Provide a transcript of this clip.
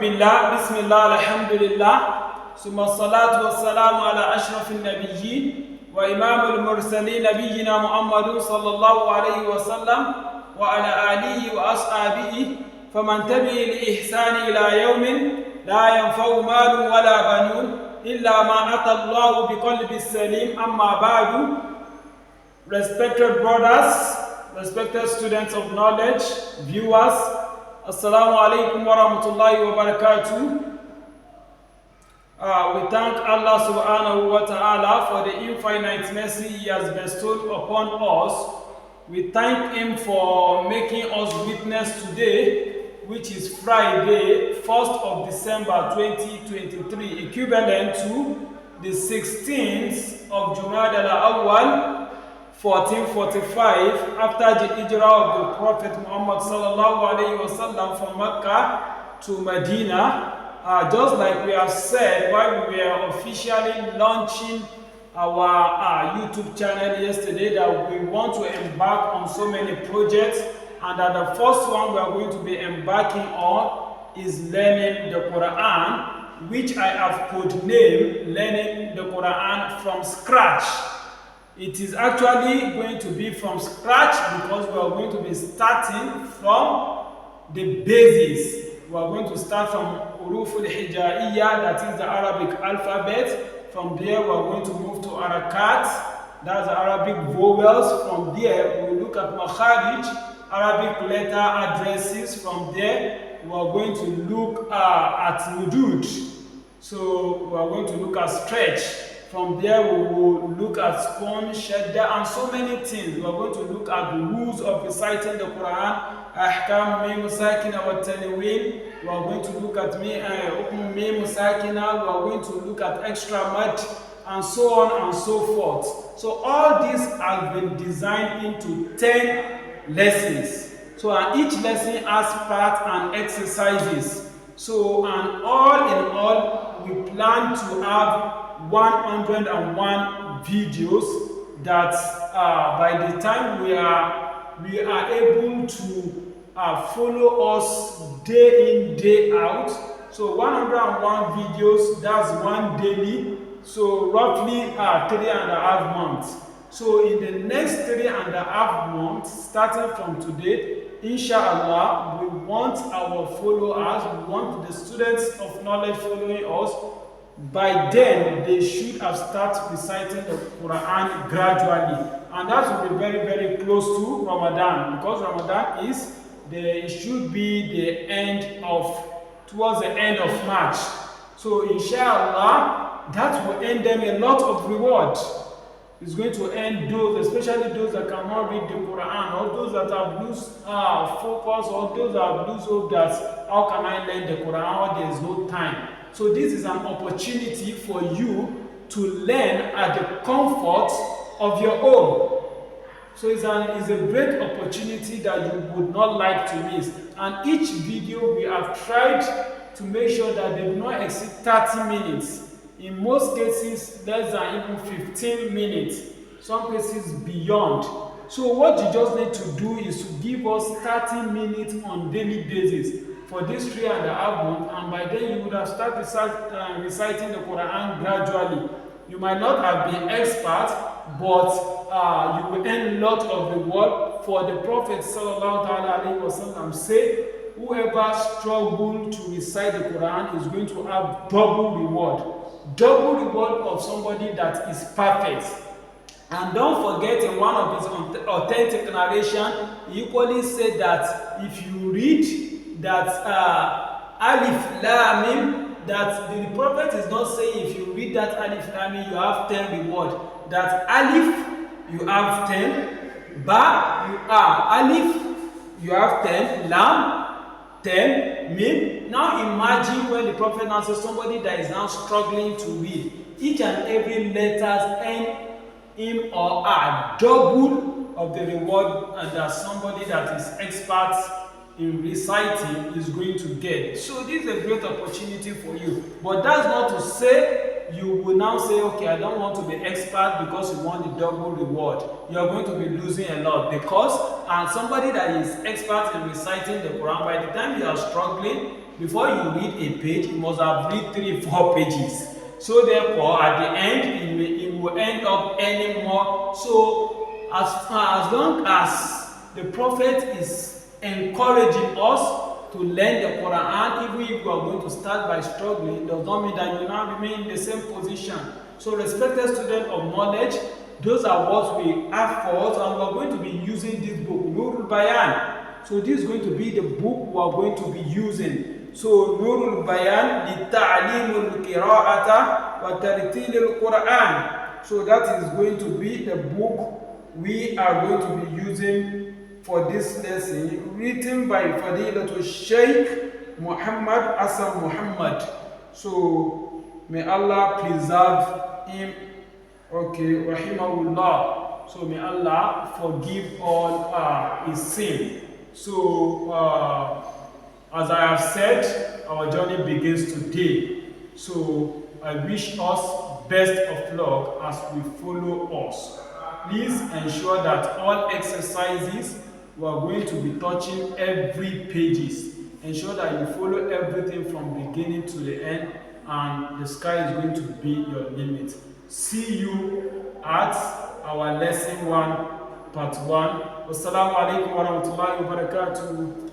بالله بسم الله الحمد لله ثم الصلاة والسلام على أشرف النبيين وإمام المرسلين نبينا محمد صلى الله عليه وسلم وعلى آله وأصحابه فمن تبع لإحسان إلى يوم لا ينفع مال ولا بنون إلا ما أتى الله بقلب السليم. أما بعد, respected brothers, respected students of knowledge, viewers, Assalamu alaikum wa rahmatullahi wa barakatuh. We thank Allah subhanahu wa ta'ala for the infinite mercy He has bestowed upon us. We thank Him for making us witness today, which is Friday, 1st of December 2023, equivalent to the 16th of Jumada al-Awwal 1445, after the hijrah of the Prophet Muhammad sallallahu alayhi wasallam from Mecca to Medina. Just like we have said while we were officially launching our YouTube channel yesterday, that we want to embark on so many projects, and that the first one we are going to be embarking on is learning the Quran, which I have codenamed Learning the Quran from Scratch. It is actually going to be from scratch because we are going to be starting from the basis. We are going to start from Huruf al-Hijaiyya, that is the Arabic alphabet. From there we are going to move to Harakat, that's the Arabic vowels. From there we will look at Makharij, Arabic letter addresses. From there we are going to look at Mudud. So we are going to look at stretch. From there, we will look at sukun, shadda, and so many things. We are going to look at the rules of reciting the Quran, ahkam mim sakina wa tanween. We are going to look at mim sakina. We are going to look at extra mad, and so on and so forth. So all these have been designed into 10 lessons. So and each lesson has part and exercises. So and all in all, we plan to have 101 videos that by the time we are able to follow us day in, day out. So 101 videos, that's one daily, so roughly 3.5 months. So in the next 3.5 months, starting from today, inshallah, we want our followers, we want the students of knowledge following us. By then, they should have started reciting the Quran gradually, and that will be very, very close to Ramadan, because Ramadan it should be towards the end of March. So inshallah, that will earn them a lot of reward. It's going to earn those, especially those that cannot read the Quran, or those that have loose focus, or those that have loose hope that how can I learn the Quran, or there is no time. So this is an opportunity for you to learn at the comfort of your home. So it's a great opportunity that you would not like to miss. And each video we have tried to make sure that they do not exceed 30 minutes. In most cases, less than even 15 minutes. Some cases beyond. So what you just need to do is to give us 30 minutes on daily basis for this 3.5 months, and by then you would have started reciting the Quran gradually. You might not have been expert, but you will earn a lot of reward. For the Prophet sallallahu alaihi wasallam said, whoever struggles to recite the Quran is going to have double reward. Double reward of somebody that is perfect. And don't forget, in one of his authentic narration, he equally said that if you read that Alif Lam Mim, that the Prophet is not saying if you read that Alif Lam Mim you have 10 reward. That Alif you have 10, Ba you are Alif you have 10, Lam 10, Mim. Now imagine when the Prophet now says somebody that is now struggling to read, each and every letter earn him or her double of the reward that somebody that is expert in reciting is going to get. So this is a great opportunity for you. But that's not to say you will now say, okay, I don't want to be expert because you want the double reward. You are going to be losing a lot, because somebody that is expert in reciting the Quran, by the time you are struggling, before you read a page, you must have read 3-4 pages. So therefore, at the end, it will end up earning more. So as long as the Prophet is encouraging us to learn the Quran, even if we are going to start by struggling, does not mean that you now remain in the same position. So respected student of knowledge, those are what we have for us, and we are going to be using this book, Nurul Bayan. So this is going to be the book we are going to be using. So Nurul Bayan لِتَعْلِيمُ الْقِرَاءَةَ وَتَرْتِيلِ الْقُرْآنِ. So that is going to be the book we are going to be using for this lesson, written by Fadilatul Sheikh Muhammad Hassan Muhammad. So may Allah preserve him. Okay, rahimahullah. So may Allah forgive all his sin. So as I have said, our journey begins today. So I wish us best of luck as we follow us. Please ensure that all exercises we are going to be touching every pages. Ensure that you follow everything from beginning to the end, and the sky is going to be your limit. See you at our lesson 1, part 1. Wassalamu alaikum warahmatullahi wabarakatuh.